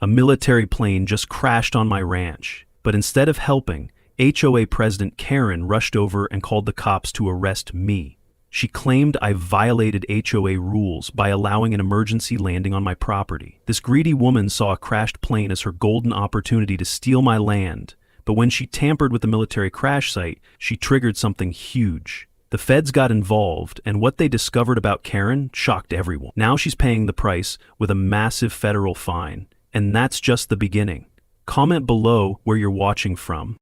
A military plane just crashed on my ranch, but instead of helping, HOA President Karen rushed over and called the cops to arrest me. She claimed I violated HOA rules by allowing an emergency landing on my property. This greedy woman saw a crashed plane as her golden opportunity to steal my land, but when she tampered with the military crash site, she triggered something huge. The feds got involved, and what they discovered about Karen shocked everyone. Now she's paying the price with a massive federal fine, and that's just the beginning. Comment below where you're watching from.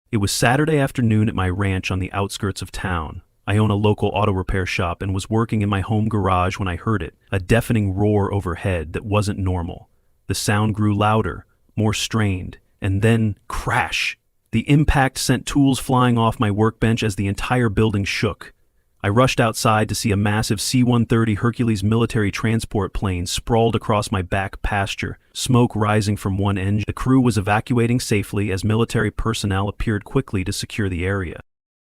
It was Saturday afternoon at my ranch on the outskirts of town. I own a local auto repair shop and was working in my home garage when I heard it, a deafening roar overhead that wasn't normal. The sound grew louder, more strained, and then crash! The impact sent tools flying off my workbench as the entire building shook. I rushed outside to see a massive C-130 Hercules military transport plane sprawled across my back pasture, smoke rising from one engine. The crew was evacuating safely as military personnel appeared quickly to secure the area.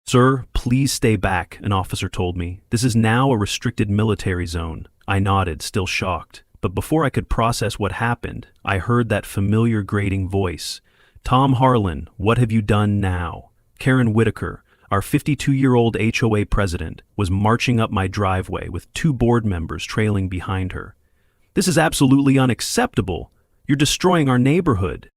"Sir, please stay back," an officer told me. "This is now a restricted military zone." I nodded, still shocked. But before I could process what happened, I heard that familiar grating voice. "Tom Harlan, what have you done now?" Karen Whitaker, our 52-year-old HOA president, was marching up my driveway with 2 board members trailing behind her. "This is absolutely unacceptable. You're destroying our neighborhood."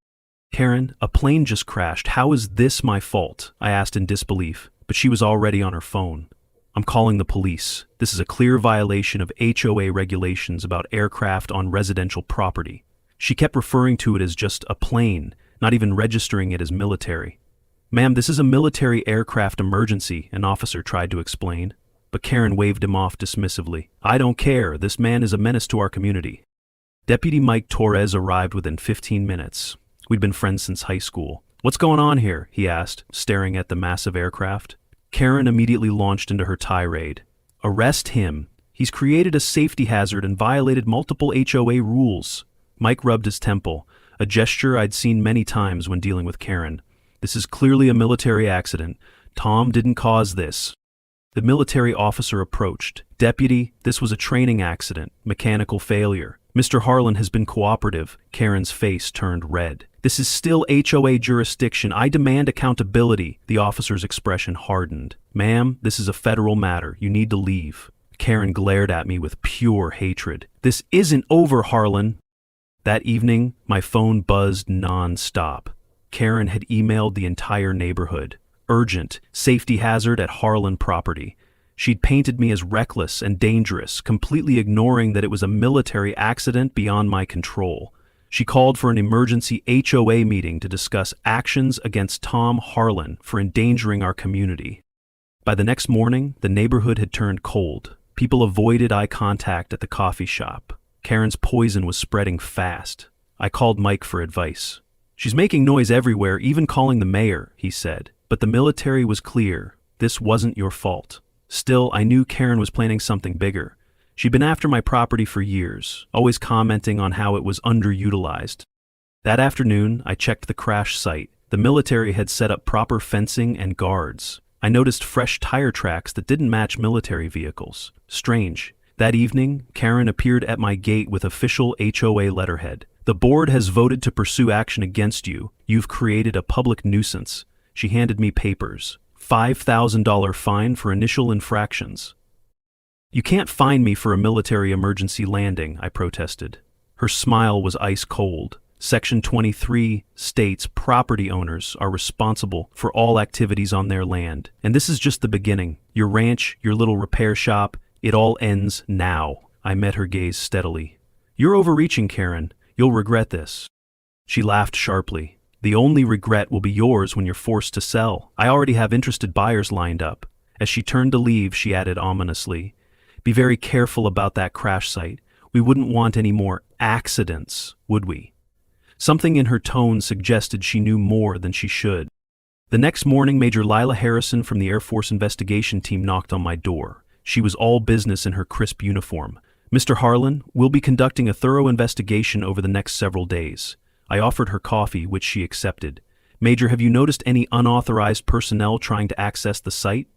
"Karen, a plane just crashed. How is this my fault?" I asked in disbelief, but she was already on her phone. "I'm calling the police. This is a clear violation of HOA regulations about aircraft on residential property." She kept referring to it as just a plane, not even registering it as military. "Ma'am, this is a military aircraft emergency," an officer tried to explain, but Karen waved him off dismissively. "I don't care. This man is a menace to our community." Deputy Mike Torres arrived within 15 minutes. We'd been friends since high school. "What's going on here?" he asked, staring at the massive aircraft. Karen immediately launched into her tirade. "Arrest him. He's created a safety hazard and violated multiple HOA rules." Mike rubbed his temple, a gesture I'd seen many times when dealing with Karen. "This is clearly a military accident. Tom didn't cause this." The military officer approached. "Deputy, this was a training accident, mechanical failure. Mr. Harlan has been cooperative." Karen's face turned red. "This is still HOA jurisdiction. I demand accountability." The officer's expression hardened. "Ma'am, this is a federal matter. You need to leave." Karen glared at me with pure hatred. "This isn't over, Harlan." That evening, my phone buzzed non-stop. Karen had emailed the entire neighborhood. "Urgent, safety hazard at Harlan property." She'd painted me as reckless and dangerous, completely ignoring that it was a military accident beyond my control. She called for an emergency HOA meeting to discuss actions against Tom Harlan for endangering our community. By the next morning, the neighborhood had turned cold. People avoided eye contact at the coffee shop. Karen's poison was spreading fast. I called Mike for advice. "She's making noise everywhere, even calling the mayor," he said. But the military was clear. This wasn't your fault. Still, I knew Karen was planning something bigger. She'd been after my property for years, always commenting on how it was underutilized. That afternoon, I checked the crash site. The military had set up proper fencing and guards. I noticed fresh tire tracks that didn't match military vehicles. Strange. That evening, Karen appeared at my gate with official HOA letterhead. "The board has voted to pursue action against you. You've created a public nuisance." She handed me papers. $5,000 fine for initial infractions. "You can't fine me for a military emergency landing," I protested. Her smile was ice cold. Section 23 states property owners are responsible for all activities on their land. And this is just the beginning. Your ranch, your little repair shop, it all ends now. I met her gaze steadily. "You're overreaching, Karen. You'll regret this." She laughed sharply. "The only regret will be yours when you're forced to sell. I already have interested buyers lined up." As she turned to leave, she added ominously, "Be very careful about that crash site. We wouldn't want any more accidents, would we?" Something in her tone suggested she knew more than she should. The next morning, Major Lila Harrison from the Air Force investigation team knocked on my door. She was all business in her crisp uniform. "Mr. Harlan, we'll be conducting a thorough investigation over the next several days." I offered her coffee, which she accepted. "Major, have you noticed any unauthorized personnel trying to access the site?"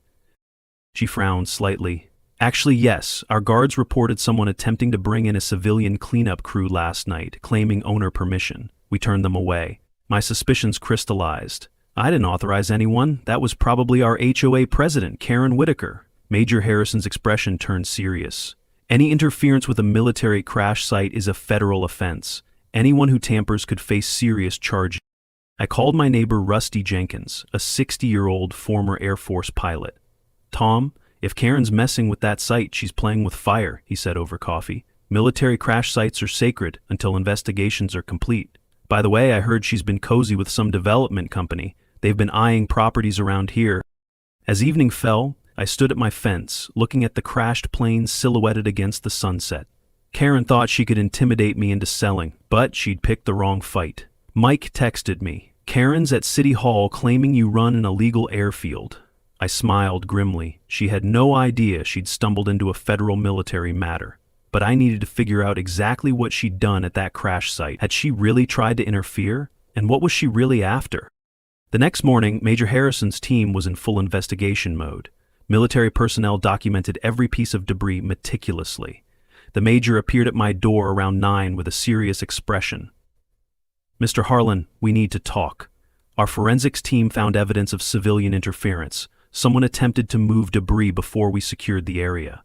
She frowned slightly. Actually, yes, our guards reported someone attempting to bring in a civilian cleanup crew last night, claiming owner permission. We turned them away. My suspicions crystallized. I didn't authorize anyone. That was probably our HOA president, Karen Whitaker. Major Harrison's expression turned serious. Any interference with a military crash site is a federal offense. Anyone who tampers could face serious charges. I called my neighbor Rusty Jenkins, a 60-year-old former Air Force pilot. Tom, if Karen's messing with that site, she's playing with fire, he said over coffee. Military crash sites are sacred until investigations are complete. By the way, I heard she's been cozy with some development company. They've been eyeing properties around here. As evening fell, I stood at my fence, looking at the crashed plane silhouetted against the sunset. Karen thought she could intimidate me into selling, but she'd picked the wrong fight. Mike texted me, "Karen's at City Hall claiming you run an illegal airfield." I smiled grimly. She had no idea she'd stumbled into a federal military matter. But I needed to figure out exactly what she'd done at that crash site. Had she really tried to interfere? And what was she really after? The next morning, Major Harrison's team was in full investigation mode. Military personnel documented every piece of debris meticulously. The major appeared at my door around 9 with a serious expression. "Mr. Harlan, we need to talk. Our forensics team found evidence of civilian interference. Someone attempted to move debris before we secured the area."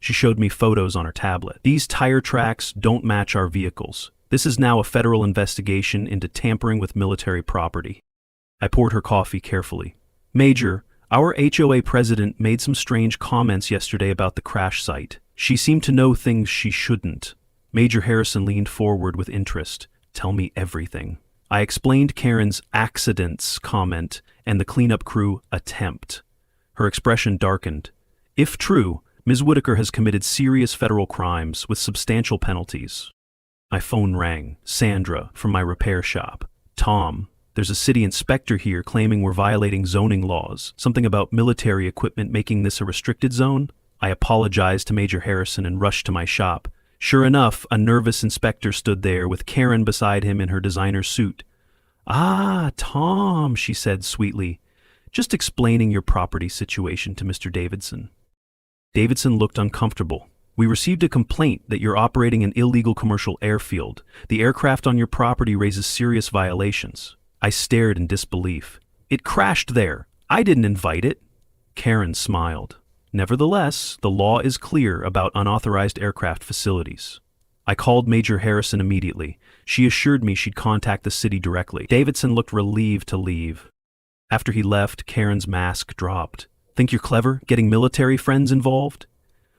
She showed me photos on her tablet. "These tire tracks don't match our vehicles. This is now a federal investigation into tampering with military property." I poured her coffee carefully. "Major, our HOA president made some strange comments yesterday about the crash site. She seemed to know things she shouldn't." Major Harrison leaned forward with interest. "Tell me everything." I explained Karen's accidents comment and the cleanup crew attempt. Her expression darkened. "If true, Ms. Whitaker has committed serious federal crimes with substantial penalties." My phone rang. Sandra, from my repair shop. "Tom, there's a city inspector here claiming we're violating zoning laws. Something about military equipment making this a restricted zone." I apologized to Major Harrison and rushed to my shop. Sure enough, a nervous inspector stood there with Karen beside him in her designer suit. "Ah, Tom," she said sweetly, "just explaining your property situation to Mr. Davidson." Davidson looked uncomfortable. "We received a complaint that you're operating an illegal commercial airfield. The aircraft on your property raises serious violations." I stared in disbelief. "It crashed there. I didn't invite it." Karen smiled. "Nevertheless, the law is clear about unauthorized aircraft facilities." I called Major Harrison immediately. She assured me she'd contact the city directly. Davidson looked relieved to leave. After he left, Karen's mask dropped. "Think you're clever, getting military friends involved?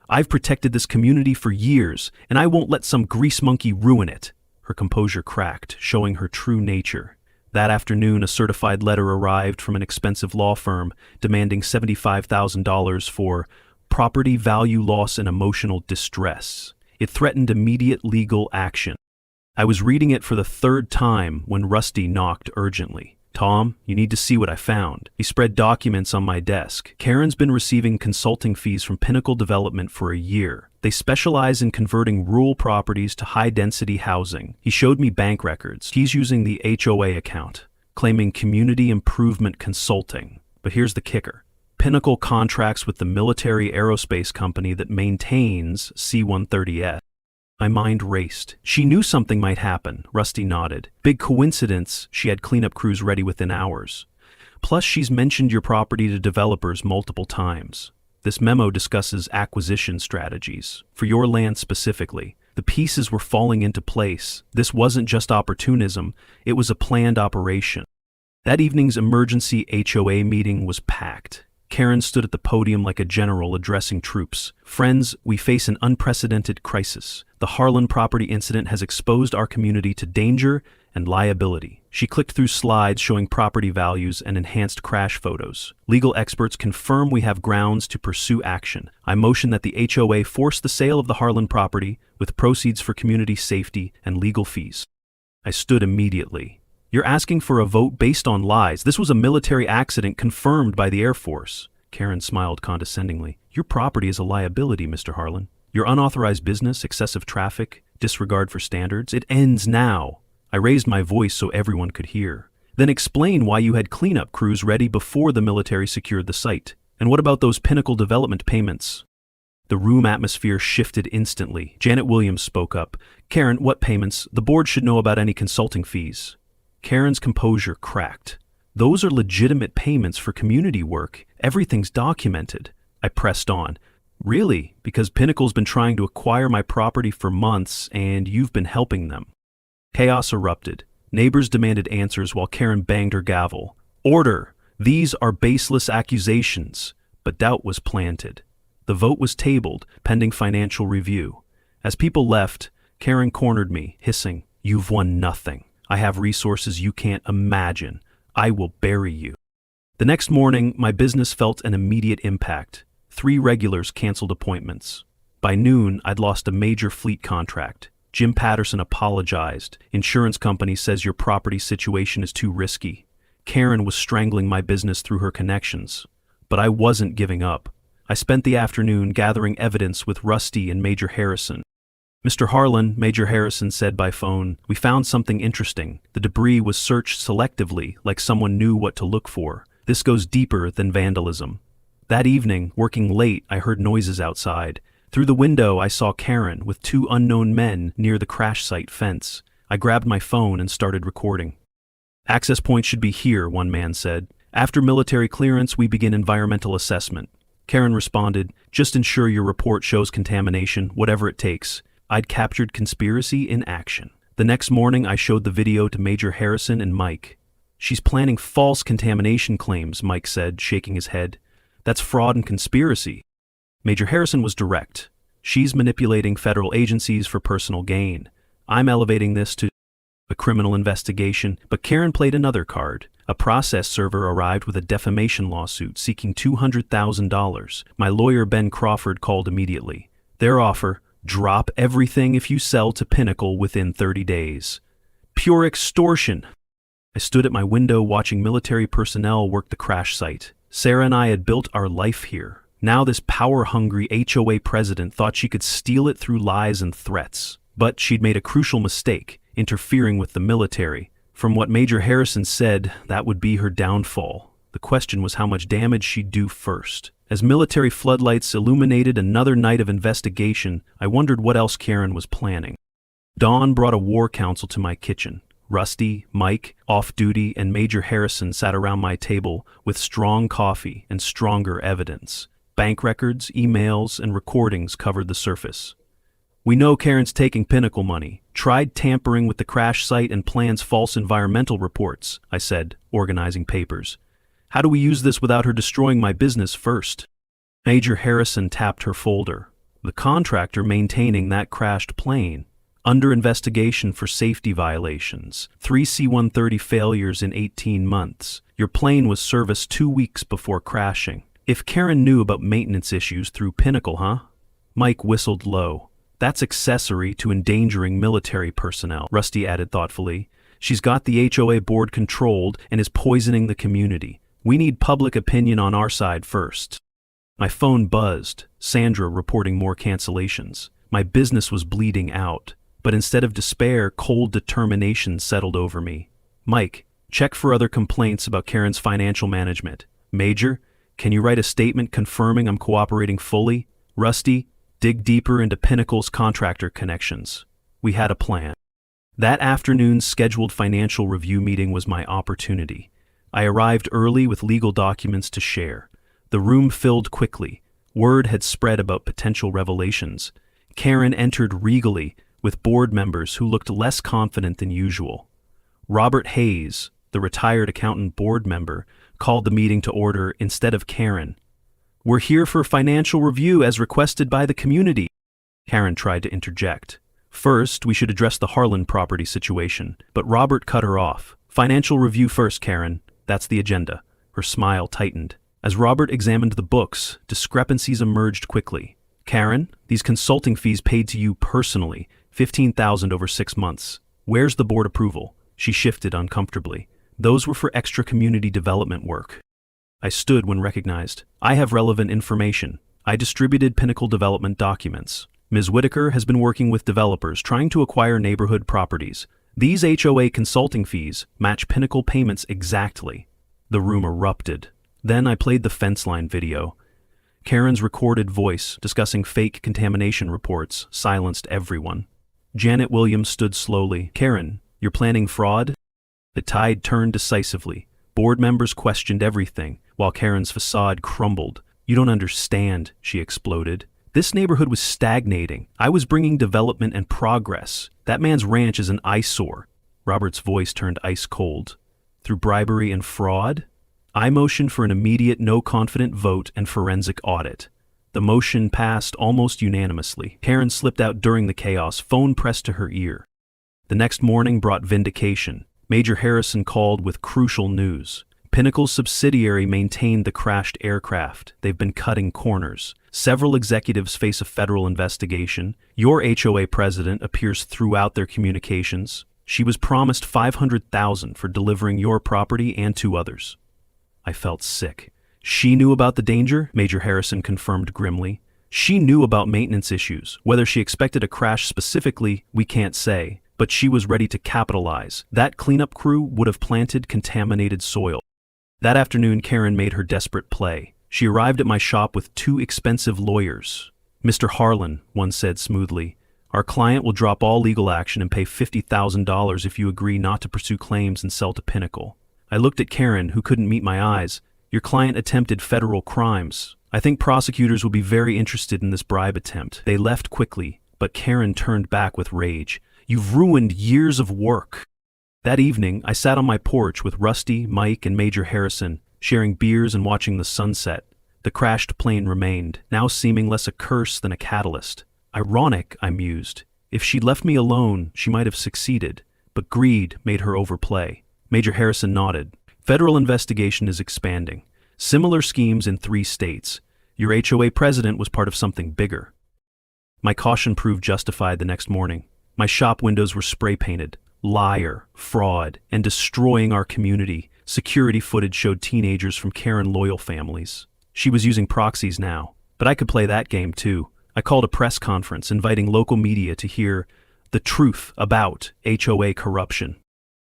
I've protected this community for years, and I won't let some grease monkey ruin it." Her composure cracked, showing her true nature. That afternoon, a certified letter arrived from an expensive law firm demanding $75,000 for property value loss and emotional distress. It threatened immediate legal action. I was reading it for the third time when Rusty knocked urgently. "Tom, you need to see what I found." He spread documents on my desk. "Karen's been receiving consulting fees from Pinnacle Development for a year. They specialize in converting rural properties to high-density housing." He showed me bank records. He's using the HOA account, claiming community improvement consulting. But here's the kicker. Pinnacle contracts with the military aerospace company that maintains C-130S. My mind raced. She knew something might happen, Rusty nodded. "Big coincidence she had cleanup crews ready within hours. Plus she's mentioned your property to developers multiple times. This memo discusses acquisition strategies. For your land specifically, the pieces were falling into place. This wasn't just opportunism, it was a planned operation." That evening's emergency HOA meeting was packed. Karen stood at the podium like a general addressing troops. "Friends, we face an unprecedented crisis. The Harlan property incident has exposed our community to danger and liability." She clicked through slides showing property values and enhanced crash photos. "Legal experts confirm we have grounds to pursue action. I motion that the HOA force the sale of the Harlan property with proceeds for community safety and legal fees." I stood immediately. "You're asking for a vote based on lies. This was a military accident confirmed by the Air Force." Karen smiled condescendingly. "Your property is a liability, Mr. Harlan. Your unauthorized business, excessive traffic, disregard for standards, it ends now." I raised my voice so everyone could hear. "Then explain why you had cleanup crews ready before the military secured the site. And what about those Pinnacle Development payments?" The room atmosphere shifted instantly. Janet Williams spoke up. Karen, what payments? The board should know about any consulting fees. Karen's composure cracked. Those are legitimate payments for community work. Everything's documented. I pressed on. Really? Because Pinnacle's been trying to acquire my property for months, and you've been helping them. Chaos erupted. Neighbors demanded answers while Karen banged her gavel. Order! These are baseless accusations. But doubt was planted. The vote was tabled, pending financial review. As people left, Karen cornered me, hissing, "You've won nothing. I have resources you can't imagine. I will bury you." The next morning, my business felt an immediate impact. 3 regulars canceled appointments. By noon, I'd lost a major fleet contract. Jim Patterson apologized. Insurance company says your property situation is too risky. Karen was strangling my business through her connections. But I wasn't giving up. I spent the afternoon gathering evidence with Rusty and Major Harrison. "Mr. Harlan," Major Harrison said by phone, "we found something interesting. The debris was searched selectively, like someone knew what to look for. This goes deeper than vandalism." That evening, working late, I heard noises outside. Through the window, I saw Karen with 2 unknown men near the crash site fence. I grabbed my phone and started recording. "Access point should be here," one man said. "After military clearance, we begin environmental assessment." Karen responded, "Just ensure your report shows contamination, whatever it takes." I'd captured conspiracy in action. The next morning, I showed the video to Major Harrison and Mike. "She's planning false contamination claims," Mike said, shaking his head. "That's fraud and conspiracy." Major Harrison was direct. "She's manipulating federal agencies for personal gain. I'm elevating this to a criminal investigation." But Karen played another card. A process server arrived with a defamation lawsuit seeking $200,000. My lawyer Ben Crawford called immediately. Their offer: drop everything if you sell to Pinnacle within 30 days. Pure extortion. I stood at my window watching military personnel work the crash site. Sarah and I had built our life here. Now this power-hungry HOA president thought she could steal it through lies and threats. But she'd made a crucial mistake, interfering with the military. From what Major Harrison said, that would be her downfall. The question was how much damage she'd do first. As military floodlights illuminated another night of investigation, I wondered what else Karen was planning. Dawn brought a war council to my kitchen. Rusty, Mike, off-duty, and Major Harrison sat around my table with strong coffee and stronger evidence. Bank records, emails, and recordings covered the surface. "We know Karen's taking Pinnacle money, tried tampering with the crash site and plans false environmental reports," I said, organizing papers. "How do we use this without her destroying my business first?" Major Harrison tapped her folder. "The contractor maintaining that crashed plane. Under investigation for safety violations. 3 C-130 failures in 18 months. Your plane was serviced 2 weeks before crashing. If Karen knew about maintenance issues through Pinnacle, huh?" Mike whistled low. "That's accessory to endangering military personnel," Rusty added thoughtfully. "She's got the HOA board controlled and is poisoning the community. We need public opinion on our side first." My phone buzzed, Sandra reporting more cancellations. My business was bleeding out, but instead of despair, cold determination settled over me. "Mike, check for other complaints about Karen's financial management. Major, can you write a statement confirming I'm cooperating fully? Rusty, dig deeper into Pinnacle's contractor connections." We had a plan. That afternoon's scheduled financial review meeting was my opportunity. I arrived early with legal documents to share. The room filled quickly. Word had spread about potential revelations. Karen entered regally, with board members who looked less confident than usual. Robert Hayes, the retired accountant board member, called the meeting to order instead of Karen. "We're here for financial review as requested by the community." Karen tried to interject. "First, we should address the Harlan property situation," but Robert cut her off. "Financial review first, Karen. That's the agenda." Her smile tightened. As Robert examined the books, discrepancies emerged quickly. "Karen, these consulting fees paid to you personally, $15,000 over 6 months. Where's the board approval?" She shifted uncomfortably. "Those were for extra community development work." I stood when recognized. "I have relevant information. I distributed Pinnacle development documents. Ms. Whitaker has been working with developers trying to acquire neighborhood properties. These HOA consulting fees match Pinnacle payments exactly." The room erupted. Then I played the fence line video. Karen's recorded voice, discussing fake contamination reports, silenced everyone. Janet Williams stood slowly. "Karen, you're planning fraud?" The tide turned decisively. Board members questioned everything, while Karen's facade crumbled. "You don't understand," she exploded. "This neighborhood was stagnating. I was bringing development and progress. That man's ranch is an eyesore." Robert's voice turned ice cold. "Through bribery and fraud?" I motioned for an immediate no-confident vote and forensic audit. The motion passed almost unanimously. Karen slipped out during the chaos, phone pressed to her ear. The next morning brought vindication. Major Harrison called with crucial news. Pinnacle's subsidiary maintained the crashed aircraft. They've been cutting corners. Several executives face a federal investigation. Your HOA president appears throughout their communications. She was promised $500,000 for delivering your property and 2 others. I felt sick. She knew about the danger, Major Harrison confirmed grimly. She knew about maintenance issues. Whether she expected a crash specifically, we can't say, but she was ready to capitalize. That cleanup crew would have planted contaminated soil. That afternoon, Karen made her desperate play. She arrived at my shop with 2 expensive lawyers. "Mr. Harlan," one said smoothly, "our client will drop all legal action and pay $50,000 if you agree not to pursue claims and sell to Pinnacle." I looked at Karen, who couldn't meet my eyes. "Your client attempted federal crimes. I think prosecutors will be very interested in this bribe attempt." They left quickly, but Karen turned back with rage. "You've ruined years of work." That evening, I sat on my porch with Rusty, Mike, and Major Harrison, sharing beers and watching the sunset. The crashed plane remained, now seeming less a curse than a catalyst. Ironic, I mused. If she'd left me alone, she might have succeeded, but greed made her overplay. Major Harrison nodded. "Federal investigation is expanding. Similar schemes in 3 states. Your HOA president was part of something bigger." My caution proved justified the next morning. My shop windows were spray-painted. Liar, fraud, and destroying our community. Security footage showed teenagers from Karen loyal families. She was using proxies now, but I could play that game too. I called a press conference inviting local media to hear the truth about HOA corruption.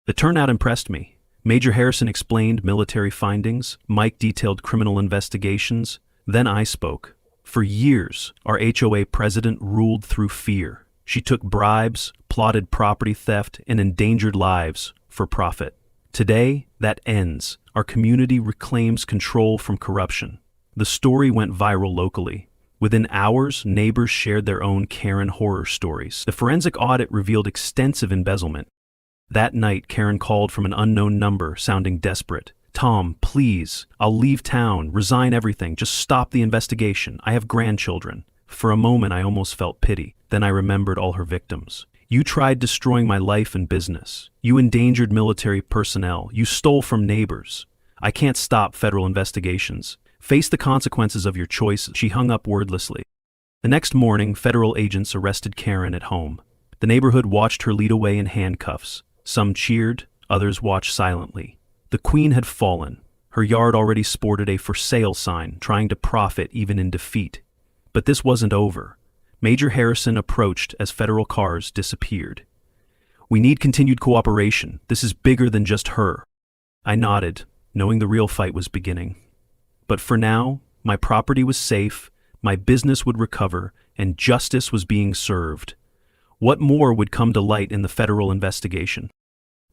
The turnout impressed me. Major Harrison explained military findings, Mike detailed criminal investigations, then I spoke. For years, our HOA president ruled through fear. She took bribes, plotted property theft, and endangered lives for profit. Today, that ends. Our community reclaims control from corruption. The story went viral locally. Within hours, neighbors shared their own Karen horror stories. The forensic audit revealed extensive embezzlement. That night, Karen called from an unknown number, sounding desperate. "Tom, please, I'll leave town, resign everything, just stop the investigation. I have grandchildren." For a moment, I almost felt pity. Then I remembered all her victims. "You tried destroying my life and business. You endangered military personnel. You stole from neighbors. I can't stop federal investigations. Face the consequences of your choices." She hung up wordlessly. The next morning, federal agents arrested Karen at home. The neighborhood watched her lead away in handcuffs. Some cheered, others watched silently. The queen had fallen. Her yard already sported a for sale sign, trying to profit even in defeat. But this wasn't over. Major Harrison approached as federal cars disappeared. "We need continued cooperation. This is bigger than just her." I nodded, knowing the real fight was beginning. But for now, my property was safe, my business would recover, and justice was being served. What more would come to light in the federal investigation?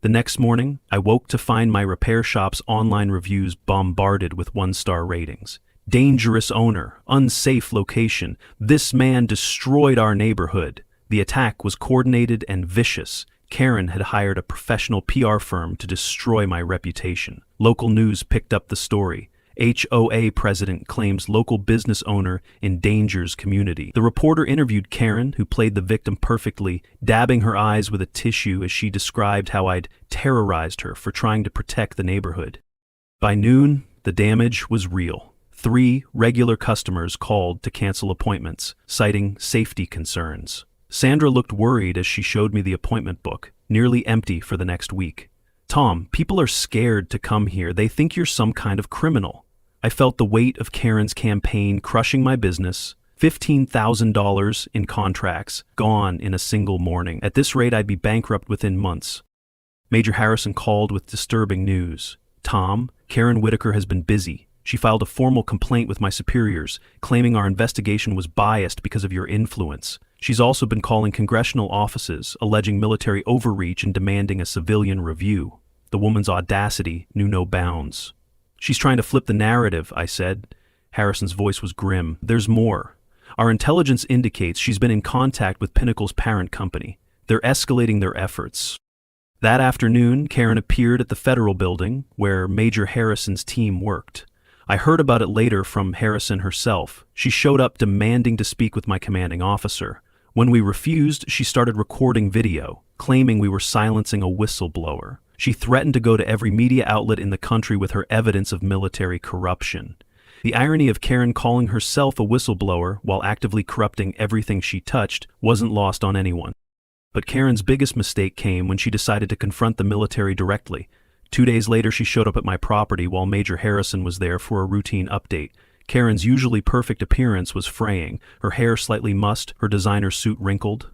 The next morning, I woke to find my repair shop's online reviews bombarded with 1-star ratings. "Dangerous owner, unsafe location, this man destroyed our neighborhood." The attack was coordinated and vicious. Karen had hired a professional PR firm to destroy my reputation. Local news picked up the story. HOA president claims local business owner endangers community. The reporter interviewed Karen, who played the victim perfectly, dabbing her eyes with a tissue as she described how I'd terrorized her for trying to protect the neighborhood. By noon, the damage was real. 3 regular customers called to cancel appointments, citing safety concerns. Sandra looked worried as she showed me the appointment book, nearly empty for the next week. "Tom, people are scared to come here. They think you're some kind of criminal." I felt the weight of Karen's campaign crushing my business. $15,000 in contracts, gone in a single morning. At this rate, I'd be bankrupt within months. Major Harrison called with disturbing news. "Tom, Karen Whitaker has been busy. She filed a formal complaint with my superiors, claiming our investigation was biased because of your influence. She's also been calling congressional offices, alleging military overreach and demanding a civilian review. The woman's audacity knew no bounds. She's trying to flip the narrative, I said. Harrison's voice was grim. There's more. Our intelligence indicates she's been in contact with Pinnacle's parent company. They're escalating their efforts. That afternoon, Karen appeared at the federal building, where Major Harrison's team worked. I heard about it later from Harrison herself. She showed up demanding to speak with my commanding officer. When we refused, she started recording video, claiming we were silencing a whistleblower. She threatened to go to every media outlet in the country with her evidence of military corruption. The irony of Karen calling herself a whistleblower while actively corrupting everything she touched wasn't lost on anyone. But Karen's biggest mistake came when she decided to confront the military directly. 2 days later, she showed up at my property while Major Harrison was there for a routine update. Karen's usually perfect appearance was fraying, her hair slightly mussed, her designer suit wrinkled.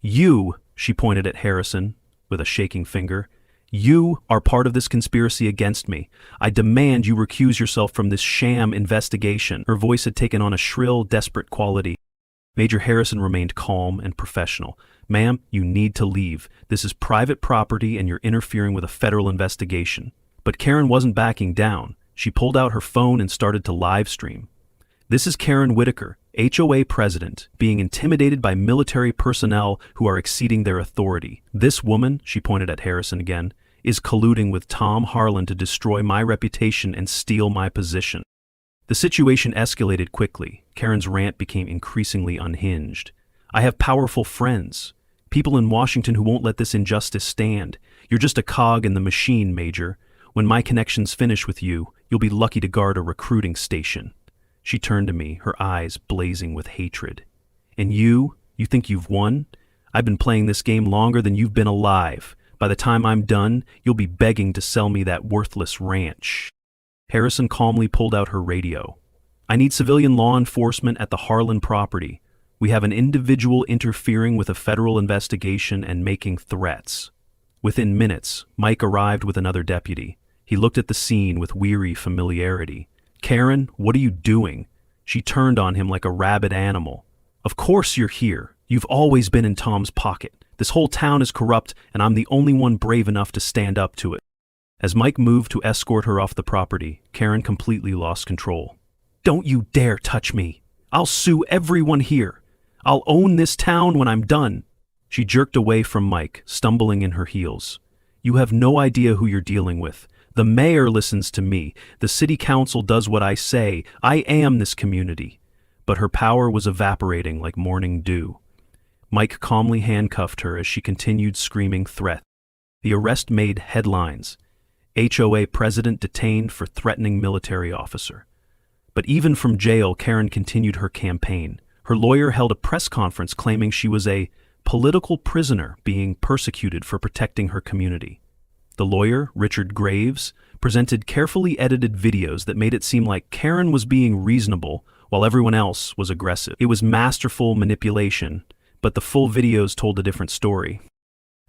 You, she pointed at Harrison with a shaking finger, you are part of this conspiracy against me. I demand you recuse yourself from this sham investigation. Her voice had taken on a shrill, desperate quality. Major Harrison remained calm and professional. Ma'am, you need to leave. This is private property and you're interfering with a federal investigation. But Karen wasn't backing down. She pulled out her phone and started to live stream. This is Karen Whitaker, HOA president, being intimidated by military personnel who are exceeding their authority. This woman, she pointed at Harrison again, is colluding with Tom Harlan to destroy my reputation and steal my position. The situation escalated quickly. Karen's rant became increasingly unhinged. I have powerful friends, people in Washington who won't let this injustice stand. You're just a cog in the machine, Major. When my connections finish with you, you'll be lucky to guard a recruiting station. She turned to me, her eyes blazing with hatred. And you think you've won? I've been playing this game longer than you've been alive. By the time I'm done, you'll be begging to sell me that worthless ranch. Harrison calmly pulled out her radio. I need civilian law enforcement at the Harlan property. We have an individual interfering with a federal investigation and making threats. Within minutes, Mike arrived with another deputy. He looked at the scene with weary familiarity. Karen, what are you doing? She turned on him like a rabid animal. Of course you're here. You've always been in Tom's pocket. This whole town is corrupt, and I'm the only one brave enough to stand up to it. As Mike moved to escort her off the property, Karen completely lost control. Don't you dare touch me. I'll sue everyone here. I'll own this town when I'm done. She jerked away from Mike, stumbling in her heels. You have no idea who you're dealing with. The mayor listens to me. The city council does what I say. I am this community. But her power was evaporating like morning dew. Mike calmly handcuffed her as she continued screaming threat. The arrest made headlines. HOA president detained for threatening military officer. But even from jail, Karen continued her campaign. Her lawyer held a press conference claiming she was a political prisoner being persecuted for protecting her community. The lawyer, Richard Graves, presented carefully edited videos that made it seem like Karen was being reasonable while everyone else was aggressive. It was masterful manipulation, but the full videos told a different story.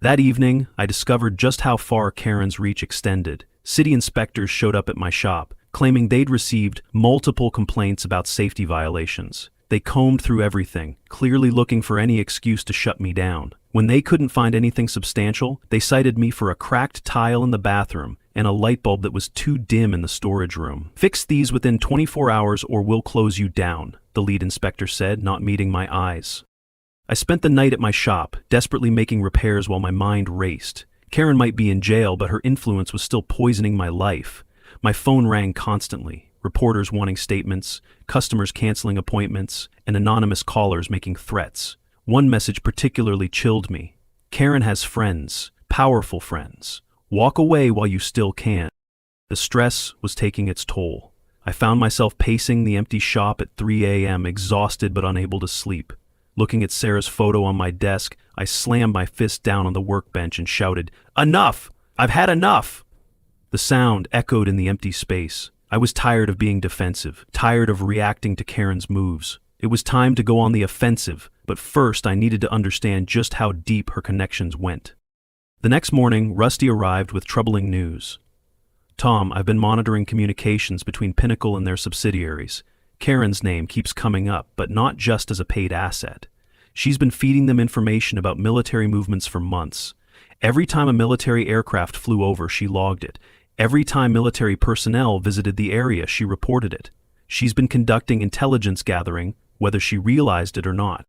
That evening, I discovered just how far Karen's reach extended. City inspectors showed up at my shop, claiming they'd received multiple complaints about safety violations. They combed through everything, clearly looking for any excuse to shut me down. When they couldn't find anything substantial, they cited me for a cracked tile in the bathroom and a light bulb that was too dim in the storage room. Fix these within 24 hours or we'll close you down, the lead inspector said, not meeting my eyes. I spent the night at my shop, desperately making repairs while my mind raced. Karen might be in jail, but her influence was still poisoning my life. My phone rang constantly, reporters wanting statements, customers canceling appointments, and anonymous callers making threats. One message particularly chilled me. Karen has friends, powerful friends. Walk away while you still can. The stress was taking its toll. I found myself pacing the empty shop at 3 a.m., exhausted but unable to sleep. Looking at Sarah's photo on my desk, I slammed my fist down on the workbench and shouted, "Enough! I've had enough!" The sound echoed in the empty space. I was tired of being defensive, tired of reacting to Karen's moves. It was time to go on the offensive, but first I needed to understand just how deep her connections went. The next morning, Rusty arrived with troubling news. Tom, I've been monitoring communications between Pinnacle and their subsidiaries. Karen's name keeps coming up, but not just as a paid asset. She's been feeding them information about military movements for months. Every time a military aircraft flew over, she logged it. Every time military personnel visited the area, she reported it. She's been conducting intelligence gathering, whether she realized it or not.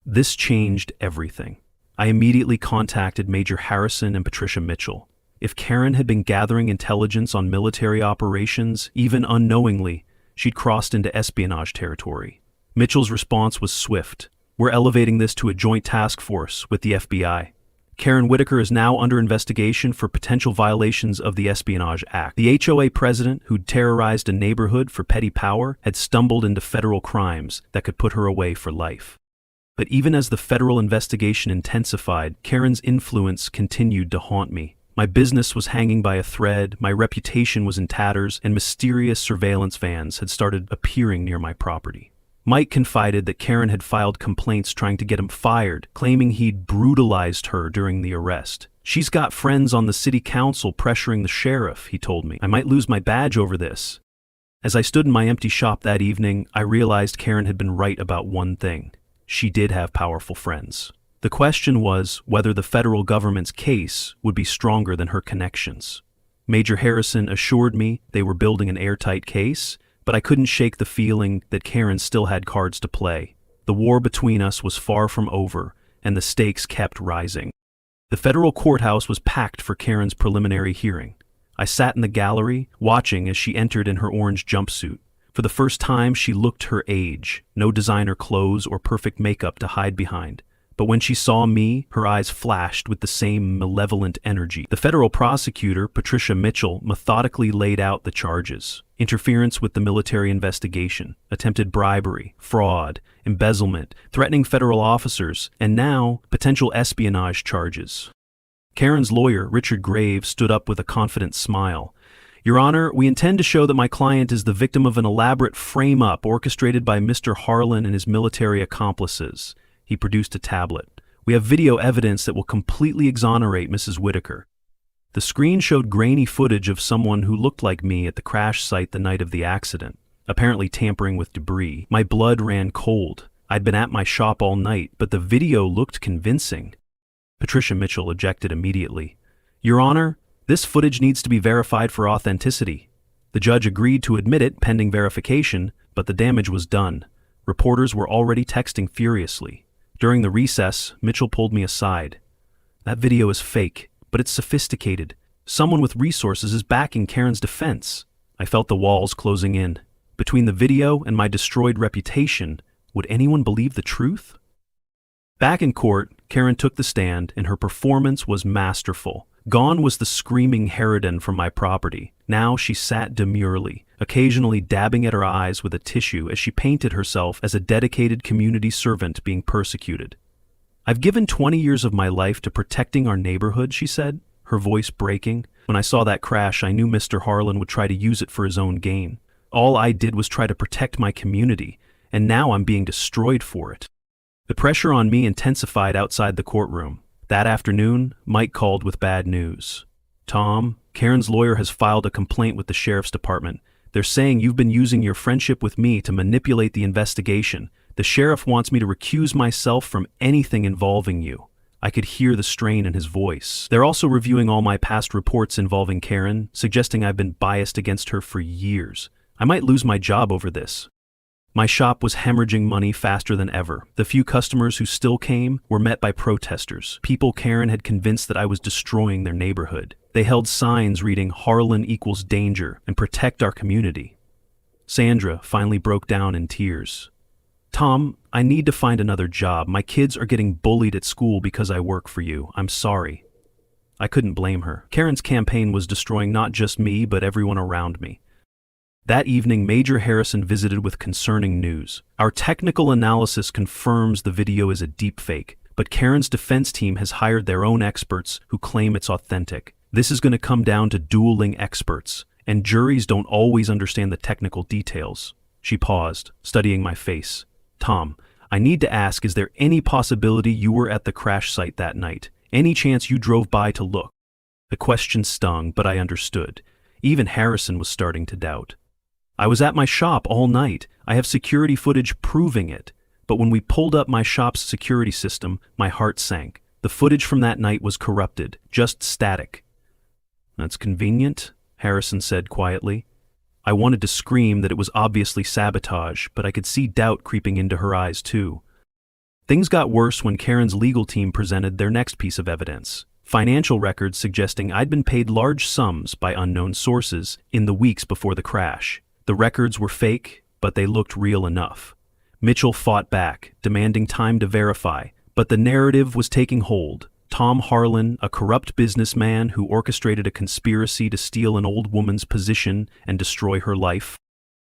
This changed everything. I immediately contacted Major Harrison and Patricia Mitchell. If Karen had been gathering intelligence on military operations, even unknowingly, she'd crossed into espionage territory. Mitchell's response was swift. We're elevating this to a joint task force with the FBI. Karen Whitaker is now under investigation for potential violations of the Espionage Act. The HOA president, who'd terrorized a neighborhood for petty power, had stumbled into federal crimes that could put her away for life. But even as the federal investigation intensified, Karen's influence continued to haunt me. My business was hanging by a thread, my reputation was in tatters, and mysterious surveillance vans had started appearing near my property. Mike confided that Karen had filed complaints trying to get him fired, claiming he'd brutalized her during the arrest. She's got friends on the city council pressuring the sheriff, he told me. I might lose my badge over this. As I stood in my empty shop that evening, I realized Karen had been right about one thing. She did have powerful friends. The question was whether the federal government's case would be stronger than her connections. Major Harrison assured me they were building an airtight case, but I couldn't shake the feeling that Karen still had cards to play. The war between us was far from over, and the stakes kept rising. The federal courthouse was packed for Karen's preliminary hearing. I sat in the gallery, watching as she entered in her orange jumpsuit. For the first time, she looked her age, no designer clothes or perfect makeup to hide behind. But when she saw me, her eyes flashed with the same malevolent energy. The federal prosecutor, Patricia Mitchell, methodically laid out the charges: interference with the military investigation, attempted bribery, fraud, embezzlement, threatening federal officers, and now potential espionage charges. Karen's lawyer, Richard Graves, stood up with a confident smile. Your Honor, we intend to show that my client is the victim of an elaborate frame-up orchestrated by Mr. Harlan and his military accomplices. He produced a tablet. We have video evidence that will completely exonerate Mrs. Whitaker. The screen showed grainy footage of someone who looked like me at the crash site the night of the accident, apparently tampering with debris. My blood ran cold. I'd been at my shop all night, but the video looked convincing. Patricia Mitchell objected immediately. Your Honor, this footage needs to be verified for authenticity. The judge agreed to admit it pending verification, but the damage was done. Reporters were already texting furiously. During the recess, Mitchell pulled me aside. That video is fake, but it's sophisticated. Someone with resources is backing Karen's defense. I felt the walls closing in. Between the video and my destroyed reputation, would anyone believe the truth? Back in court, Karen took the stand, and her performance was masterful. Gone was the screaming harridan from my property. Now she sat demurely, occasionally dabbing at her eyes with a tissue as she painted herself as a dedicated community servant being persecuted. I've given 20 years of my life to protecting our neighborhood, she said, her voice breaking. When I saw that crash, I knew Mr. Harlan would try to use it for his own gain. All I did was try to protect my community, and now I'm being destroyed for it. The pressure on me intensified outside the courtroom. That afternoon, Mike called with bad news. Tom, Karen's lawyer has filed a complaint with the sheriff's department. They're saying you've been using your friendship with me to manipulate the investigation. The sheriff wants me to recuse myself from anything involving you. I could hear the strain in his voice. They're also reviewing all my past reports involving Karen, suggesting I've been biased against her for years. I might lose my job over this. My shop was hemorrhaging money faster than ever. The few customers who still came were met by protesters. People Karen had convinced that I was destroying their neighborhood. They held signs reading "Harlan equals danger" and "Protect our community." Sandra finally broke down in tears. Tom, I need to find another job. My kids are getting bullied at school because I work for you. I'm sorry. I couldn't blame her. Karen's campaign was destroying not just me, but everyone around me. That evening, Major Harrison visited with concerning news. Our technical analysis confirms the video is a deepfake, but Karen's defense team has hired their own experts who claim it's authentic. This is going to come down to dueling experts, and juries don't always understand the technical details. She paused, studying my face. Tom, I need to ask, is there any possibility you were at the crash site that night? Any chance you drove by to look? The question stung, but I understood. Even Harrison was starting to doubt. I was at my shop all night. I have security footage proving it. But when we pulled up my shop's security system, my heart sank. The footage from that night was corrupted, just static. That's convenient, Harrison said quietly. I wanted to scream that it was obviously sabotage, but I could see doubt creeping into her eyes too. Things got worse when Karen's legal team presented their next piece of evidence. Financial records suggesting I'd been paid large sums by unknown sources in the weeks before the crash. The records were fake, but they looked real enough. Mitchell fought back, demanding time to verify, but the narrative was taking hold. Tom Harlan, a corrupt businessman who orchestrated a conspiracy to steal an old woman's position and destroy her life.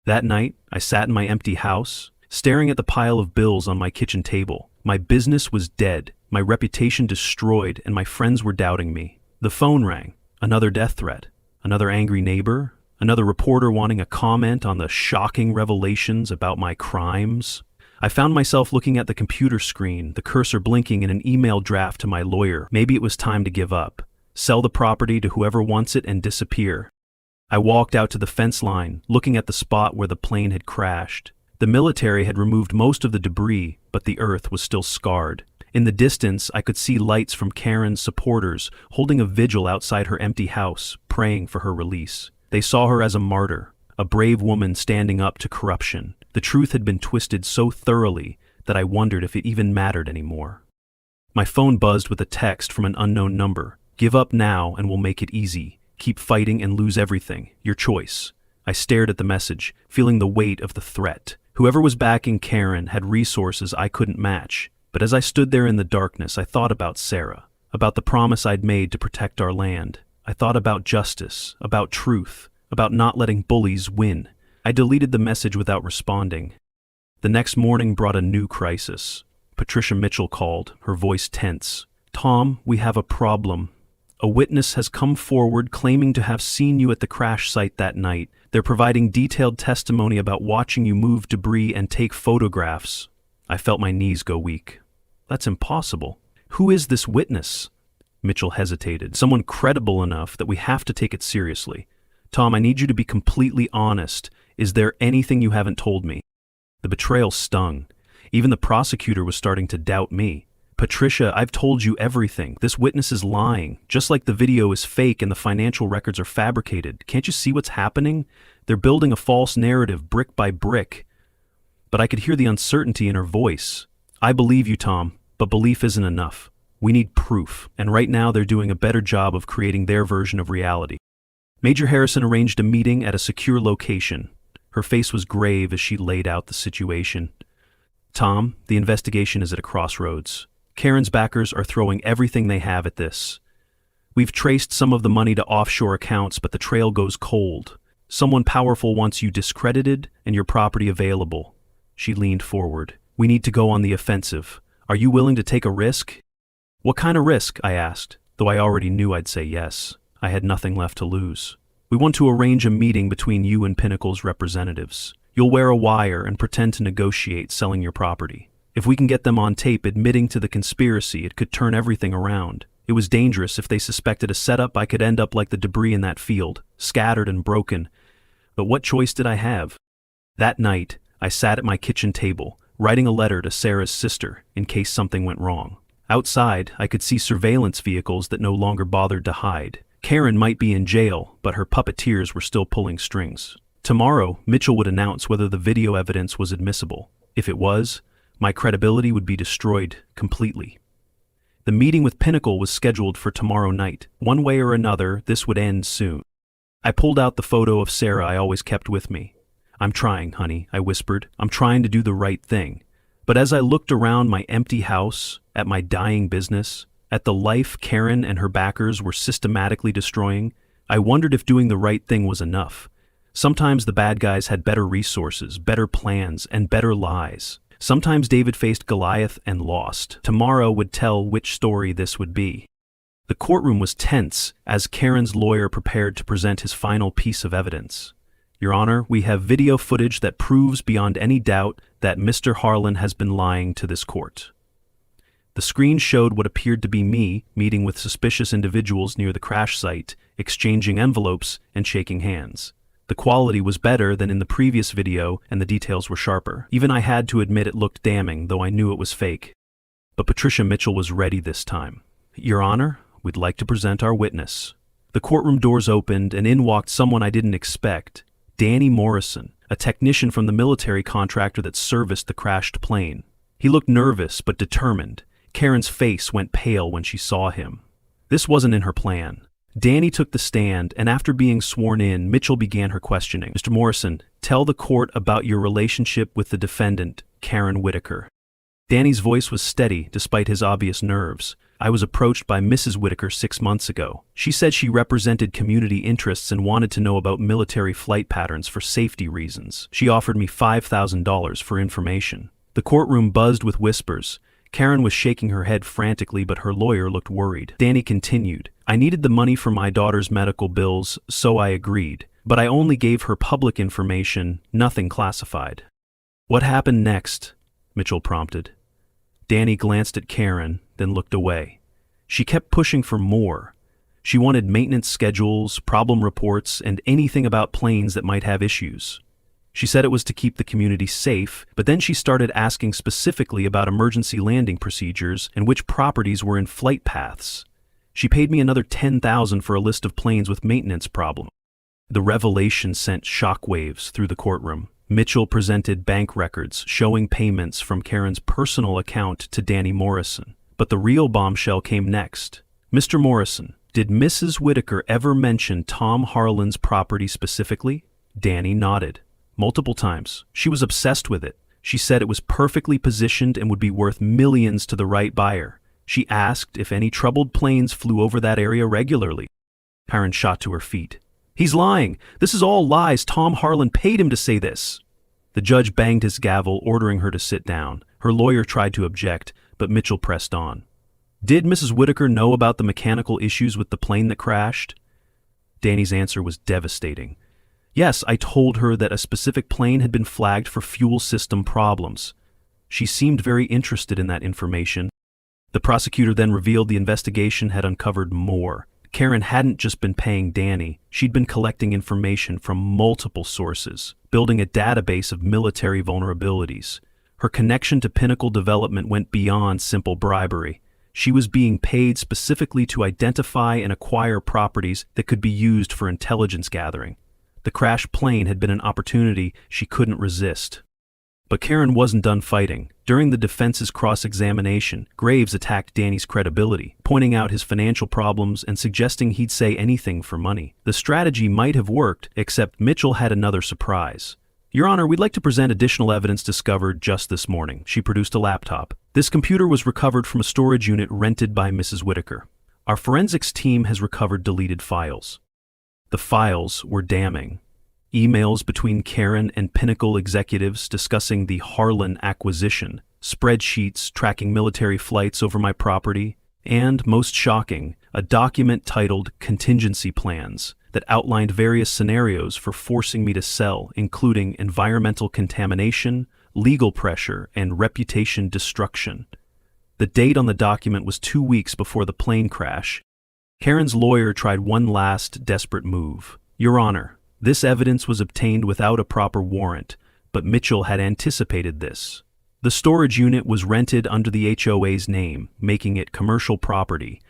That night, I sat in my empty house, staring at the pile of bills on my kitchen table. My business was dead, my reputation destroyed, and my friends were doubting me. The phone rang. Another death threat. Another angry neighbor. Another reporter wanting a comment on the shocking revelations about my crimes. I found myself looking at the computer screen, the cursor blinking in an email draft to my lawyer. Maybe it was time to give up. Sell the property to whoever wants it and disappear. I walked out to the fence line, looking at the spot where the plane had crashed. The military had removed most of the debris, but the earth was still scarred. In the distance, I could see lights from Karen's supporters holding a vigil outside her empty house, praying for her release. They saw her as a martyr, a brave woman standing up to corruption. The truth had been twisted so thoroughly that I wondered if it even mattered anymore. My phone buzzed with a text from an unknown number. Give up now and we'll make it easy. Keep fighting and lose everything. Your choice. I stared at the message, feeling the weight of the threat. Whoever was backing Karen had resources I couldn't match. But as I stood there in the darkness, I thought about Sarah, about the promise I'd made to protect our land. I thought about justice, about truth, about not letting bullies win. I deleted the message without responding. The next morning brought a new crisis. Patricia Mitchell called, her voice tense. Tom, we have a problem. A witness has come forward claiming to have seen you at the crash site that night. They're providing detailed testimony about watching you move debris and take photographs. I felt my knees go weak. That's impossible. Who is this witness? Mitchell hesitated. Someone credible enough that we have to take it seriously. Tom, I need you to be completely honest. Is there anything you haven't told me? The betrayal stung. Even the prosecutor was starting to doubt me. Patricia, I've told you everything. This witness is lying. Just like the video is fake and the financial records are fabricated. Can't you see what's happening? They're building a false narrative brick by brick. But I could hear the uncertainty in her voice. I believe you, Tom, but belief isn't enough. We need proof, and right now they're doing a better job of creating their version of reality. Major Harrison arranged a meeting at a secure location. Her face was grave as she laid out the situation. Tom, the investigation is at a crossroads. Karen's backers are throwing everything they have at this. We've traced some of the money to offshore accounts, but the trail goes cold. Someone powerful wants you discredited and your property available. She leaned forward. We need to go on the offensive. Are you willing to take a risk? What kind of risk? I asked, though I already knew I'd say yes. I had nothing left to lose. We want to arrange a meeting between you and Pinnacle's representatives. You'll wear a wire and pretend to negotiate selling your property. If we can get them on tape admitting to the conspiracy, it could turn everything around. It was dangerous. If they suspected a setup, I could end up like the debris in that field, scattered and broken. But what choice did I have? That night, I sat at my kitchen table, writing a letter to Sarah's sister in case something went wrong. Outside, I could see surveillance vehicles that no longer bothered to hide. Karen might be in jail, but her puppeteers were still pulling strings. Tomorrow, Mitchell would announce whether the video evidence was admissible. If it was, my credibility would be destroyed completely. The meeting with Pinnacle was scheduled for tomorrow night. One way or another, this would end soon. I pulled out the photo of Sarah I always kept with me. I'm trying, honey, I whispered. I'm trying to do the right thing. But as I looked around my empty house, at my dying business, at the life Karen and her backers were systematically destroying, I wondered if doing the right thing was enough. Sometimes the bad guys had better resources, better plans, and better lies. Sometimes David faced Goliath and lost. Tomorrow would tell which story this would be. The courtroom was tense as Karen's lawyer prepared to present his final piece of evidence. Your Honor, we have video footage that proves beyond any doubt that Mr. Harlan has been lying to this court. The screen showed what appeared to be me meeting with suspicious individuals near the crash site exchanging envelopes and shaking hands. The quality was better than in the previous video and the details were sharper. Even I had to admit it looked damning, though I knew it was fake. But Patricia Mitchell was ready this time. "Your Honor, we'd like to present our witness." The courtroom doors opened and in walked someone I didn't expect, Danny Morrison, a technician from the military contractor that serviced the crashed plane. He looked nervous but determined. Karen's face went pale when she saw him. This wasn't in her plan. Danny took the stand, and after being sworn in, Mitchell began her questioning. "Mr. Morrison, tell the court about your relationship with the defendant, Karen Whitaker." Danny's voice was steady despite his obvious nerves. "I was approached by Mrs. Whitaker 6 months ago. She said she represented community interests and wanted to know about military flight patterns for safety reasons. She offered me $5,000 for information." The courtroom buzzed with whispers. Karen was shaking her head frantically, but her lawyer looked worried. Danny continued, "I needed the money for my daughter's medical bills, so I agreed. But I only gave her public information, nothing classified." "What happened next?" Mitchell prompted. Danny glanced at Karen, then looked away. She kept pushing for more. She wanted maintenance schedules, problem reports, and anything about planes that might have issues. She said it was to keep the community safe, but then she started asking specifically about emergency landing procedures and which properties were in flight paths. She paid me another $10,000 for a list of planes with maintenance problems. The revelation sent shockwaves through the courtroom. Mitchell presented bank records showing payments from Karen's personal account to Danny Morrison. But the real bombshell came next. "Mr. Morrison, did Mrs. Whitaker ever mention Tom Harlan's property specifically?" Danny nodded. "Multiple times. She was obsessed with it. She said it was perfectly positioned and would be worth millions to the right buyer. She asked if any troubled planes flew over that area regularly." Karen shot to her feet. "He's lying. This is all lies. Tom Harlan paid him to say this." The judge banged his gavel, ordering her to sit down. Her lawyer tried to object, but Mitchell pressed on. "Did Mrs. Whitaker know about the mechanical issues with the plane that crashed?" Danny's answer was devastating. "Yes, I told her that a specific plane had been flagged for fuel system problems. She seemed very interested in that information." The prosecutor then revealed the investigation had uncovered more. Karen hadn't just been paying Danny, she'd been collecting information from multiple sources, building a database of military vulnerabilities. Her connection to Pinnacle Development went beyond simple bribery. She was being paid specifically to identify and acquire properties that could be used for intelligence gathering. The crashed plane had been an opportunity she couldn't resist. But Karen wasn't done fighting. During the defense's cross-examination, Graves attacked Danny's credibility, pointing out his financial problems and suggesting he'd say anything for money. The strategy might have worked, except Mitchell had another surprise. "Your Honor, we'd like to present additional evidence discovered just this morning." She produced a laptop. This computer was recovered from a storage unit rented by Mrs. Whitaker. "Our forensics team has recovered deleted files." The files were damning. Emails between Karen and Pinnacle executives discussing the Harlan acquisition, spreadsheets tracking military flights over my property, and, most shocking, a document titled Contingency Plans that outlined various scenarios for forcing me to sell, including environmental contamination, legal pressure, and reputation destruction. The date on the document was 2 weeks before the plane crash. Karen's lawyer tried one last desperate move. "Your Honor, this evidence was obtained without a proper warrant, but Mitchell had anticipated this. The storage unit was rented under the HOA's name, making it commercial property.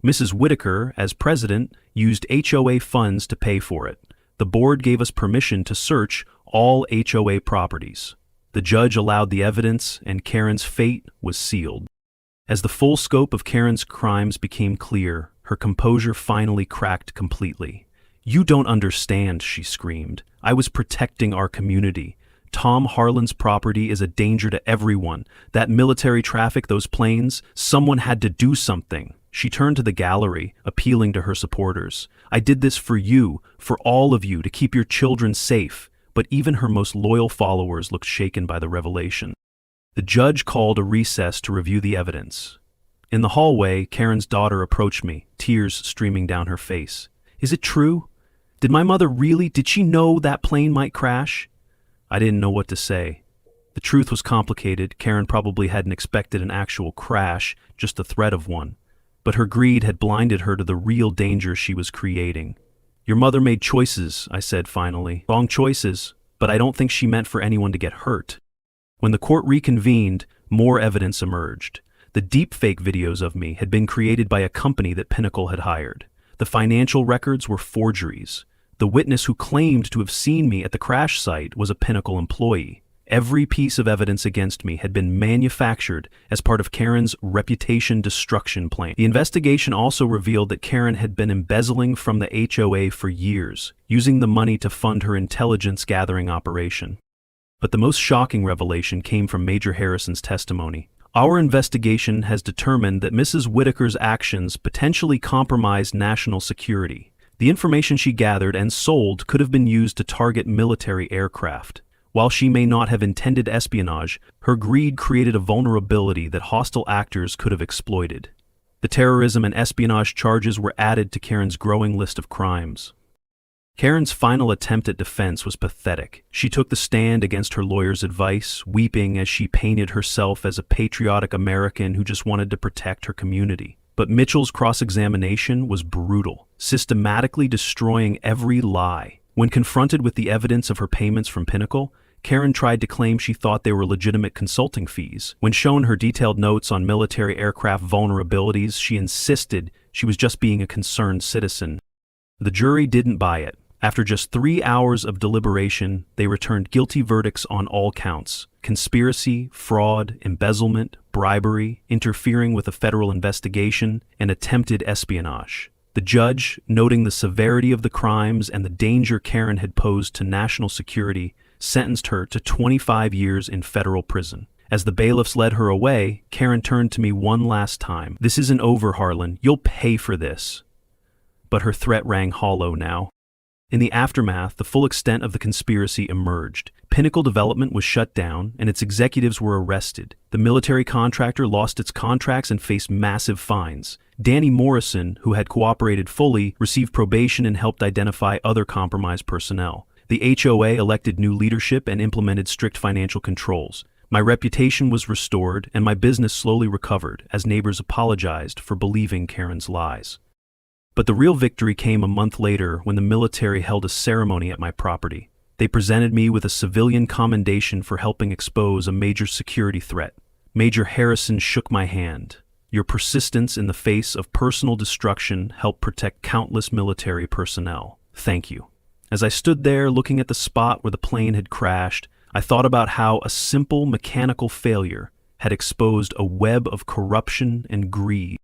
Mrs. Whitaker, as president, used HOA funds to pay for it. The board gave us permission to search all HOA properties. The judge allowed the evidence, and Karen's fate was sealed." As the full scope of Karen's crimes became clear, her composure finally cracked completely. "You don't understand," she screamed. "I was protecting our community. Tom Harlan's property is a danger to everyone. That military traffic, those planes, someone had to do something." She turned to the gallery, appealing to her supporters. "I did this for you, for all of you, to keep your children safe." But even her most loyal followers looked shaken by the revelation. The judge called a recess to review the evidence. In the hallway, Karen's daughter approached me, tears streaming down her face. "Is it true? Did my mother really? Did she know that plane might crash?" I didn't know what to say. The truth was complicated. Karen probably hadn't expected an actual crash, just the threat of one. but her greed had blinded her to the real danger she was creating. "Your mother made choices," I said finally. "Wrong choices, but I don't think she meant for anyone to get hurt." When the court reconvened, more evidence emerged. The deepfake videos of me had been created by a company that Pinnacle had hired. The financial records were forgeries. The witness who claimed to have seen me at the crash site was a Pinnacle employee. Every piece of evidence against me had been manufactured as part of Karen's reputation destruction plan. The investigation also revealed that Karen had been embezzling from the HOA for years, using the money to fund her intelligence gathering operation. But the most shocking revelation came from Major Harrison's testimony. "Our investigation has determined that Mrs. Whitaker's actions potentially compromised national security. The information she gathered and sold could have been used to target military aircraft. While she may not have intended espionage, her greed created a vulnerability that hostile actors could have exploited." The terrorism and espionage charges were added to Karen's growing list of crimes. Karen's final attempt at defense was pathetic. She took the stand against her lawyer's advice, weeping as she painted herself as a patriotic American who just wanted to protect her community. But Mitchell's cross-examination was brutal, systematically destroying every lie. When confronted with the evidence of her payments from Pinnacle, Karen tried to claim she thought they were legitimate consulting fees. When shown her detailed notes on military aircraft vulnerabilities, she insisted she was just being a concerned citizen. The jury didn't buy it. After just 3 hours of deliberation, they returned guilty verdicts on all counts: conspiracy, fraud, embezzlement, bribery, interfering with a federal investigation, and attempted espionage. The judge, noting the severity of the crimes and the danger Karen had posed to national security, sentenced her to 25 years in federal prison. As the bailiffs led her away, Karen turned to me one last time. "This isn't over, Harlan. You'll pay for this." But her threat rang hollow now. In the aftermath, the full extent of the conspiracy emerged. Pinnacle Development was shut down, and its executives were arrested. The military contractor lost its contracts and faced massive fines. Danny Morrison, who had cooperated fully, received probation and helped identify other compromised personnel. The HOA elected new leadership and implemented strict financial controls. My reputation was restored, and my business slowly recovered as neighbors apologized for believing Karen's lies. But the real victory came a month later when the military held a ceremony at my property. They presented me with a civilian commendation for helping expose a major security threat. Major Harrison shook my hand. "Your persistence in the face of personal destruction helped protect countless military personnel. Thank you." As I stood there looking at the spot where the plane had crashed, I thought about how a simple mechanical failure had exposed a web of corruption and greed.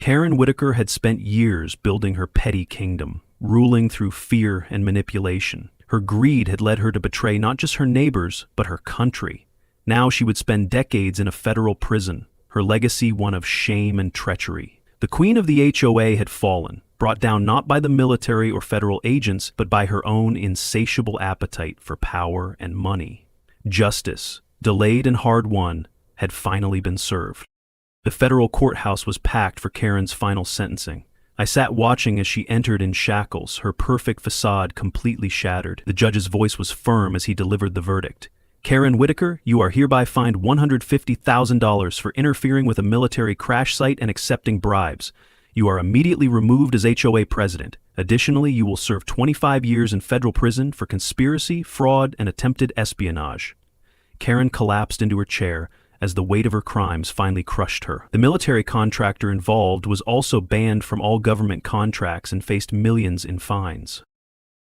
Karen Whitaker had spent years building her petty kingdom, ruling through fear and manipulation. Her greed had led her to betray not just her neighbors, but her country. Now she would spend decades in a federal prison, her legacy one of shame and treachery. The queen of the HOA had fallen, brought down not by the military or federal agents, but by her own insatiable appetite for power and money. Justice, delayed and hard-won, had finally been served. The federal courthouse was packed for Karen's final sentencing. I sat watching as she entered in shackles, her perfect facade completely shattered. The judge's voice was firm as he delivered the verdict. "Karen Whitaker, you are hereby fined $150,000 for interfering with a military crash site and accepting bribes. You are immediately removed as HOA president. Additionally, you will serve 25 years in federal prison for conspiracy, fraud, and attempted espionage." Karen collapsed into her chair as the weight of her crimes finally crushed her. The military contractor involved was also banned from all government contracts and faced millions in fines.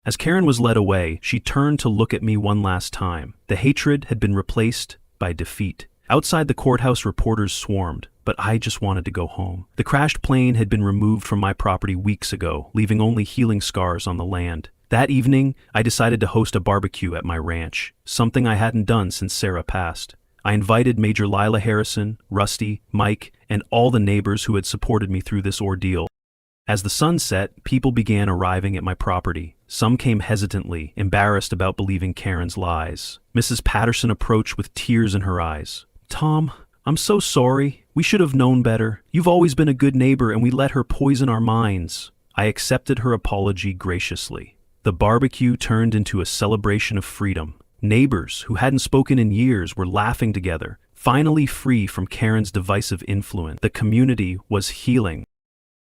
As Karen was led away, she turned to look at me one last time. The hatred had been replaced by defeat. Outside the courthouse, reporters swarmed, but I just wanted to go home. The crashed plane had been removed from my property weeks ago, leaving only healing scars on the land. That evening, I decided to host a barbecue at my ranch, something I hadn't done since Sarah passed. I invited Major Lila Harrison, Rusty, Mike, and all the neighbors who had supported me through this ordeal. As the sun set, people began arriving at my property. Some came hesitantly, embarrassed about believing Karen's lies. Mrs. Patterson approached with tears in her eyes. "Tom, I'm so sorry. We should have known better. You've always been a good neighbor and we let her poison our minds." I accepted her apology graciously. The barbecue turned into a celebration of freedom. Neighbors who hadn't spoken in years were laughing together, finally free from Karen's divisive influence. The community was healing.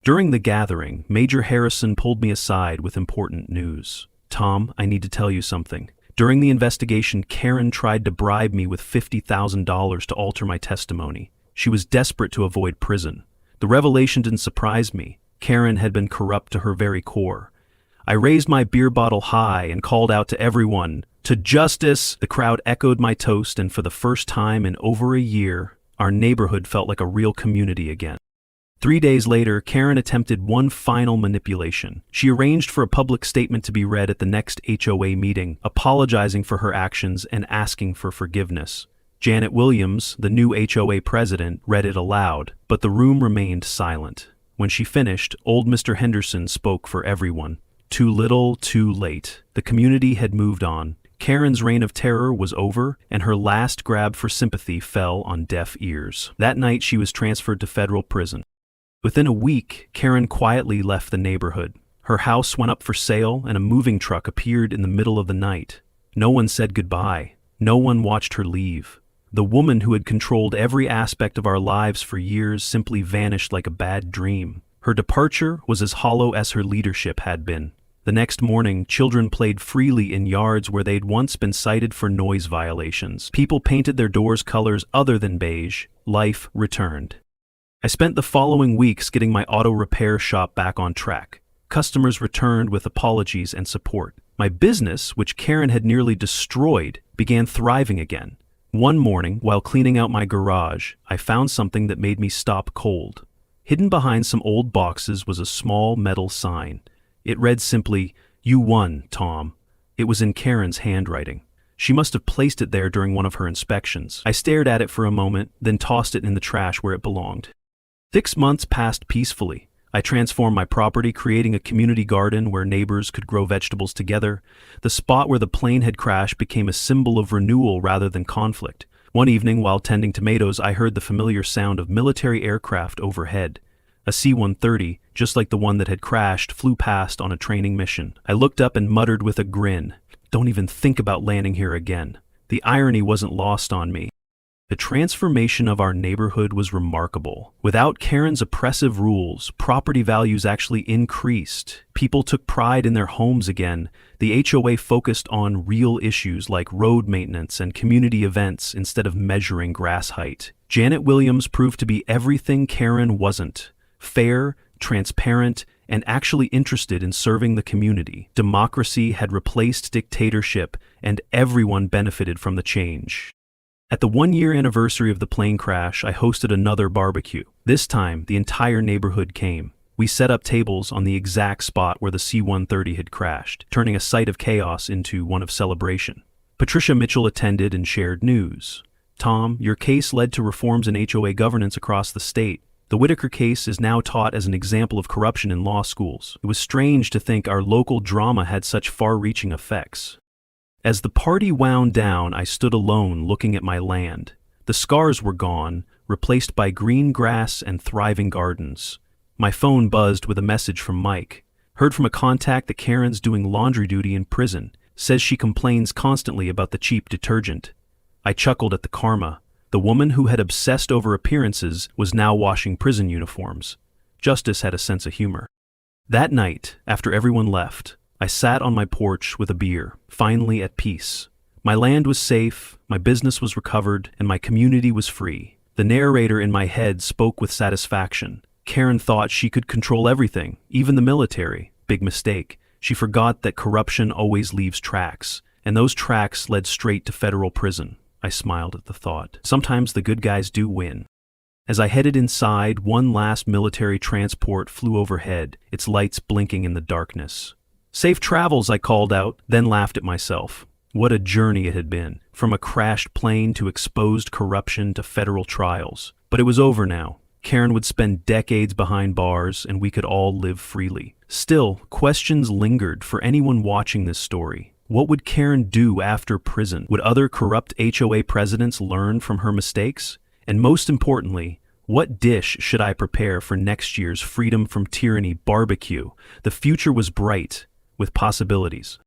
During the gathering, Major Harrison pulled me aside with important news. "Tom, I need to tell you something. During the investigation, Karen tried to bribe me with $50,000 to alter my testimony. She was desperate to avoid prison. The revelation didn't surprise me. Karen had been corrupt to her very core. I raised my beer bottle high and called out to everyone, 'To justice!' The crowd echoed my toast, and for the first time in over a year, our neighborhood felt like a real community again." 3 days later, Karen attempted one final manipulation. She arranged for a public statement to be read at the next HOA meeting, apologizing for her actions and asking for forgiveness. Janet Williams, the new HOA president, read it aloud, but the room remained silent. When she finished, old Mr. Henderson spoke for everyone. Too little, too late. The community had moved on. Karen's reign of terror was over, and her last grab for sympathy fell on deaf ears. That night, she was transferred to federal prison. Within a week, Karen quietly left the neighborhood. Her house went up for sale, and a moving truck appeared in the middle of the night. No one said goodbye. No one watched her leave. The woman who had controlled every aspect of our lives for years simply vanished like a bad dream. Her departure was as hollow as her leadership had been. The next morning, children played freely in yards where they'd once been cited for noise violations. People painted their doors colors other than beige. Life returned. I spent the following weeks getting my auto repair shop back on track. Customers returned with apologies and support. My business, which Karen had nearly destroyed, began thriving again. One morning, while cleaning out my garage, I found something that made me stop cold. Hidden behind some old boxes was a small metal sign. It read simply, "You won, Tom." It was in Karen's handwriting. She must have placed it there during one of her inspections. I stared at it for a moment, then tossed it in the trash where it belonged. 6 months passed peacefully. I transformed my property, creating a community garden where neighbors could grow vegetables together. The spot where the plane had crashed became a symbol of renewal rather than conflict. One evening, while tending tomatoes, I heard the familiar sound of military aircraft overhead. A C-130, just like the one that had crashed, flew past on a training mission. I looked up and muttered with a grin, "Don't even think about landing here again." The irony wasn't lost on me. The transformation of our neighborhood was remarkable. Without Karen's oppressive rules, property values actually increased. People took pride in their homes again. The HOA focused on real issues like road maintenance and community events instead of measuring grass height. Janet Williams proved to be everything Karen wasn't: fair, transparent, and actually interested in serving the community. Democracy had replaced dictatorship, and everyone benefited from the change. At the 1-year anniversary of the plane crash, I hosted another barbecue. This time, the entire neighborhood came. We set up tables on the exact spot where the C-130 had crashed, turning a site of chaos into one of celebration. Patricia Mitchell attended and shared news. "Tom, your case led to reforms in HOA governance across the state. The Whitaker case is now taught as an example of corruption in law schools. It was strange to think our local drama had such far-reaching effects." As the party wound down, I stood alone looking at my land. The scars were gone, replaced by green grass and thriving gardens. My phone buzzed with a message from Mike. "Heard from a contact that Karen's doing laundry duty in prison. Says she complains constantly about the cheap detergent." I chuckled at the karma. The woman who had obsessed over appearances was now washing prison uniforms. Justice had a sense of humor. That night, after everyone left, I sat on my porch with a beer, finally at peace. My land was safe, my business was recovered, and my community was free. The narrator in my head spoke with satisfaction. Karen thought she could control everything, even the military. Big mistake. She forgot that corruption always leaves tracks, and those tracks led straight to federal prison. I smiled at the thought. Sometimes the good guys do win. As I headed inside, one last military transport flew overhead, its lights blinking in the darkness. "Safe travels," I called out, then laughed at myself. What a journey it had been, from a crashed plane to exposed corruption to federal trials. But it was over now. Karen would spend decades behind bars, and we could all live freely. Still, questions lingered for anyone watching this story. What would Karen do after prison? Would other corrupt HOA presidents learn from her mistakes? And most importantly, what dish should I prepare for next year's Freedom from Tyranny barbecue? The future was bright, with possibilities.